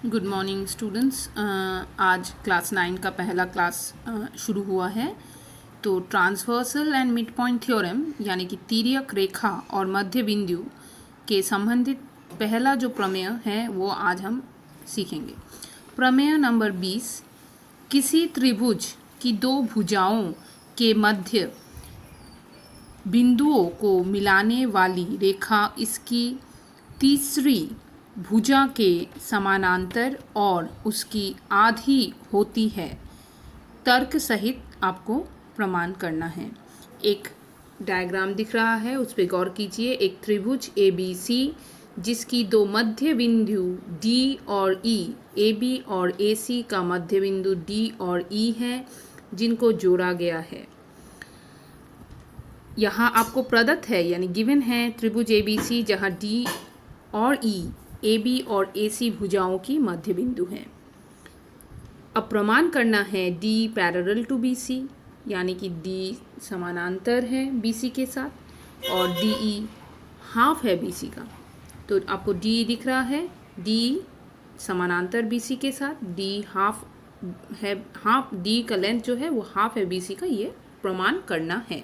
Good morning students. आज class 9 का पहला क्लास शुरू हुआ है। तो transversal and mid point theorem यानी कि तिर्यक रेखा और मध्य बिंदु के संबंधित पहला जो प्रमेय है वो आज हम सीखेंगे। प्रमेय नंबर 20, किसी त्रिभुज की दो भुजाओं के मध्य बिंदुओं को मिलाने वाली रेखा इसकी तीसरी भुजा के समानांतर और उसकी आधी होती है। तर्क सहित आपको प्रमाण करना है। एक डायग्राम दिख रहा है, उस पर गौर कीजिए। एक त्रिभुज ABC जिसकी दो मध्य बिंदु D और E, AB और AC का मध्य बिंदु D और E है, जिनको जोड़ा गया है। यहाँ आपको प्रदत्त है यानी गिवन है त्रिभुज ABC जहाँ D और E, AB और AC भुजाओं की मध्य बिंदु है। अब प्रमाण करना है D पैरेलल टू BC यानी कि D समानांतर है BC के साथ और DE हाफ है BC का। तो आपको D दिख रहा है, D समानांतर BC के साथ, D हाफ है, हाफ D का लेंथ जो है वो हाफ है BC का। ये प्रमाण करना है।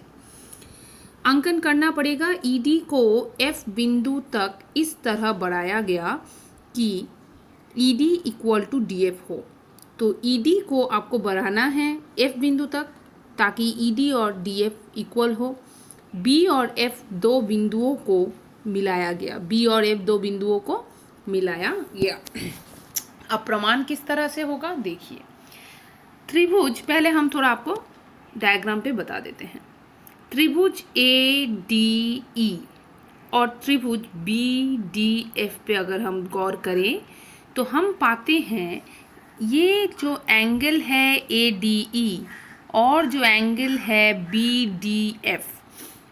अंकन करना पड़ेगा। ED को F बिंदु तक इस तरह बढ़ाया गया कि ED इक्वल टू DF हो। तो ED को आपको बढ़ाना है F बिंदु तक ताकि ED और DF इक्वल हो। B और F दो बिंदुओं को मिलाया गया, B और F दो बिंदुओं को मिलाया गया। अब प्रमाण किस तरह से होगा देखिए। त्रिभुज, पहले हम थोड़ा आपको डायग्राम पे बता देते हैं। त्रिभुज ADE और त्रिभुज BDF पे अगर हम गौर करें तो हम पाते हैं ये जो एंगल है ADE और जो एंगल है BDF,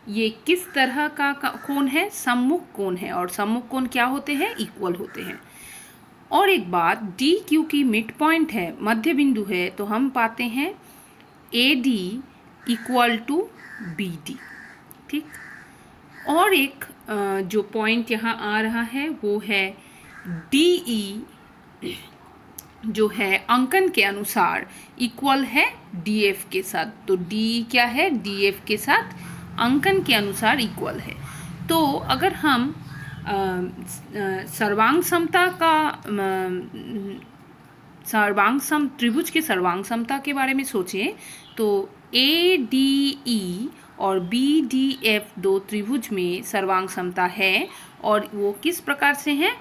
ये किस तरह का कोण है? सम्मुख कोण है। और सम्मुख कोण क्या होते हैं? इक्वल होते हैं। और एक बात, D क्योंकि मिड पॉइंट है, मध्य बिंदु है, तो हम पाते हैं AD इक्वल टू BD। ठीक। और एक जो पॉइंट यहाँ आ रहा है वो है DE जो है अंकन के अनुसार इक्वल है DF के साथ। तो D क्या है? DF के साथ अंकन के अनुसार इक्वल है। तो अगर हम सर्वांग समता का त्रिभुज के सर्वांग समता के बारे में सोचें तो ADE और BDF दो त्रिभुज में सर्वांग समता है और वो किस प्रकार से है?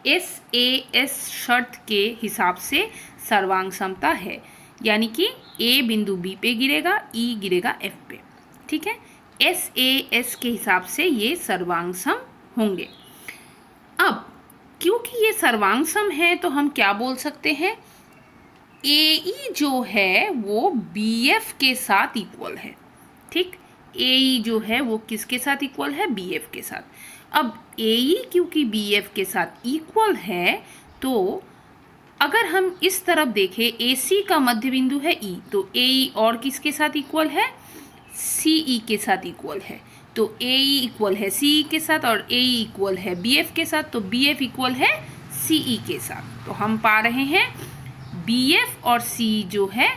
SAS शर्त के हिसाब से सर्वांग समता है, यानी कि A बिंदु B पे गिरेगा, E गिरेगा F पे। ठीक है, SAS के हिसाब से ये सर्वांग सम होंगे। अब क्योंकि ये सर्वांग सम है तो हम क्या बोल सकते हैं? AE जो है वो BF के साथ इक्वल है। ठीक, AE जो है वो किसके साथ इक्वल है? BF के साथ। अब AE क्योंकि BF के साथ इक्वल है तो अगर हम इस तरफ देखें, AC का मध्य बिंदु है E, तो AE और किसके साथ इक्वल है? CE के साथ इक्वल है। तो AE इक्वल है CE के साथ और AE इक्वल है BF के साथ, तो BF इक्वल है CE के साथ। तो हम पा रहे हैं BF और CE जो है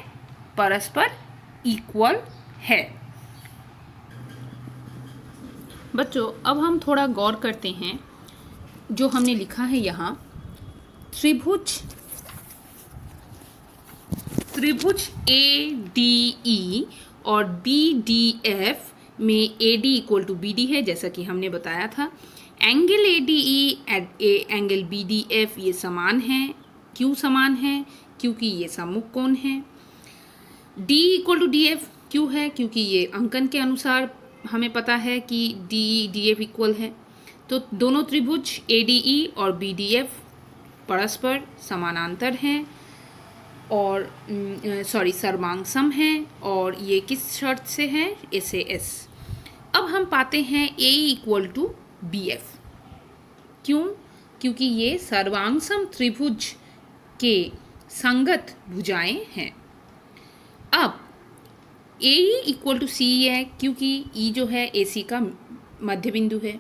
परस्पर इक्वल है। बच्चों, अब हम थोड़ा गौर करते हैं जो हमने लिखा है यहाँ। त्रिभुज ADE और BDF में AD इक्वल टू BD है, जैसा कि हमने बताया था। एंगल ADE एंगल BDF ये समान है। क्यों समान है? क्योंकि ये सम्मुख कोण है। D इक्वल टू DF क्यों है? क्योंकि ये अंकन के अनुसार हमें पता है कि DF इक्वल है। तो दोनों त्रिभुज ADE और BDF परस्पर समानांतर हैं और सर्वांग सम हैं, और ये किस शर्त से है? SAS। अब हम पाते हैं AE इक्वल टू BF। क्यों? क्योंकि ये सर्वांग सम त्रिभुज के संगत भुजाएं हैं। अब AE इक्वल टू CE है क्योंकि E जो है AC का मध्य बिंदु है।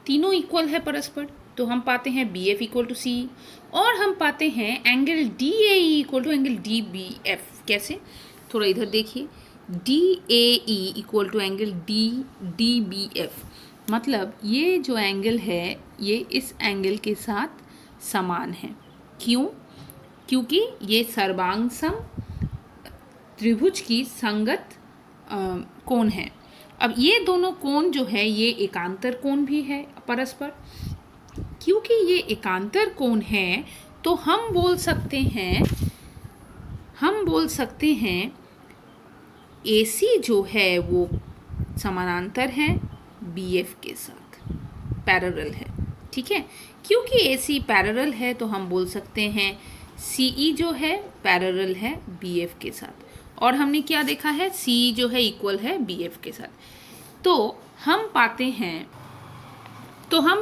तीनों इक्वल है परस्पर, तो हम पाते हैं B F equal to C, और हम पाते हैं angle D A E equal to angle D B F. कैसे, थोड़ा इधर देखिए, D A E equal to angle D D B F, मतलब ये जो एंगल है ये इस एंगल के साथ समान है। क्यों? क्योंकि ये सर्वांग सम त्रिभुज की संगत कोण है। अब ये दोनों कोण जो है ये एकांतर कोण भी है परस्पर। क्योंकि ये एकांतर कोण है तो हम बोल सकते हैं AC जो है वो समानांतर है BF के साथ, पैरेलल है। ठीक है, क्योंकि AC पैरेलल है तो हम बोल सकते हैं CE जो है पैरेलल है BF के साथ। और हमने क्या देखा है, CE जो है इक्वल है BF के साथ। तो हम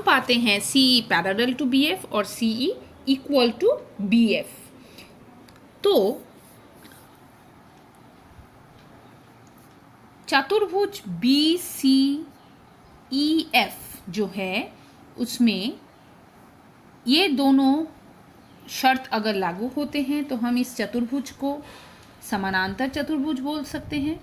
पाते हैं CE पैरेलल टू BF और CE इक्वल टू BF। तो चतुर्भुज BCEF जो है उसमें ये दोनों शर्त अगर लागू होते हैं तो हम इस चतुर्भुज को समानांतर चतुर्भुज बोल सकते हैं।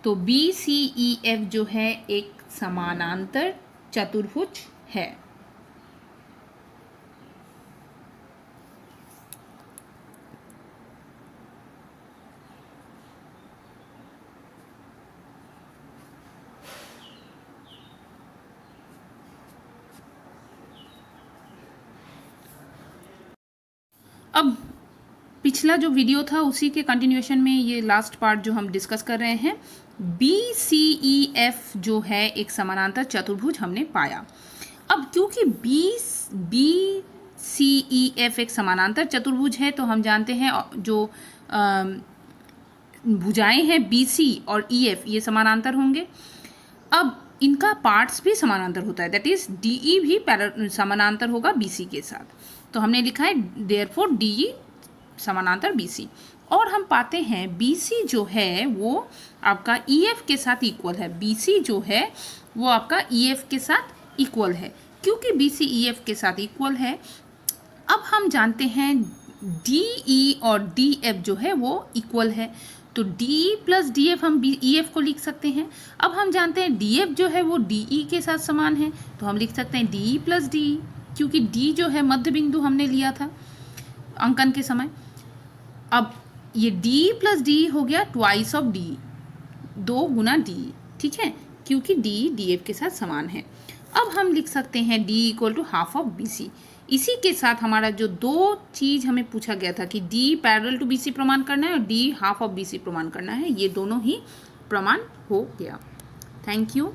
तो BCEF जो है एक समानांतर चतुर्भुज है। अब पिछला जो वीडियो था उसी के कंटिन्यूएशन में ये लास्ट पार्ट जो हम डिस्कस कर रहे हैं, BCEF जो है एक समानांतर चतुर्भुज हमने पाया। अब क्योंकि BCEF एक समानांतर चतुर्भुज है तो हम जानते हैं जो भुजाएं हैं BC और EF ये समानांतर होंगे। अब इनका पार्ट्स भी समानांतर होता है, दैट इज DE भी समानांतर होगा BC के साथ। तो हमने लिखा है देयरफॉर DE समानांतर BC। और हम पाते हैं BC जो है वो आपका EF के साथ इक्वल है। BC जो है वो आपका EF के साथ इक्वल है। क्योंकि BC EF के साथ इक्वल है, अब हम जानते हैं DE और DF जो है वो इक्वल है। तो DE प्लस DF हम EF को लिख सकते हैं। अब हम जानते हैं DF जो है वो DE के साथ समान है, तो हम लिख सकते हैं DE प्लस DE, क्योंकि D जो है मध्य बिंदु हमने लिया था अंकन के समय। अब ये D प्लस D हो गया twice of D, 2 Guna D, ठीक है, क्योंकि D DF के साथ समान है। अब हम लिख सकते हैं D equal to half of BC। इसी के साथ हमारा जो 2 चीज़ हमें पूछा गया था कि D पैरेलल टू BC प्रमाण करना है और D हाफ ऑफ BC प्रमाण करना है, ये दोनों ही प्रमाण हो गया। Thank you.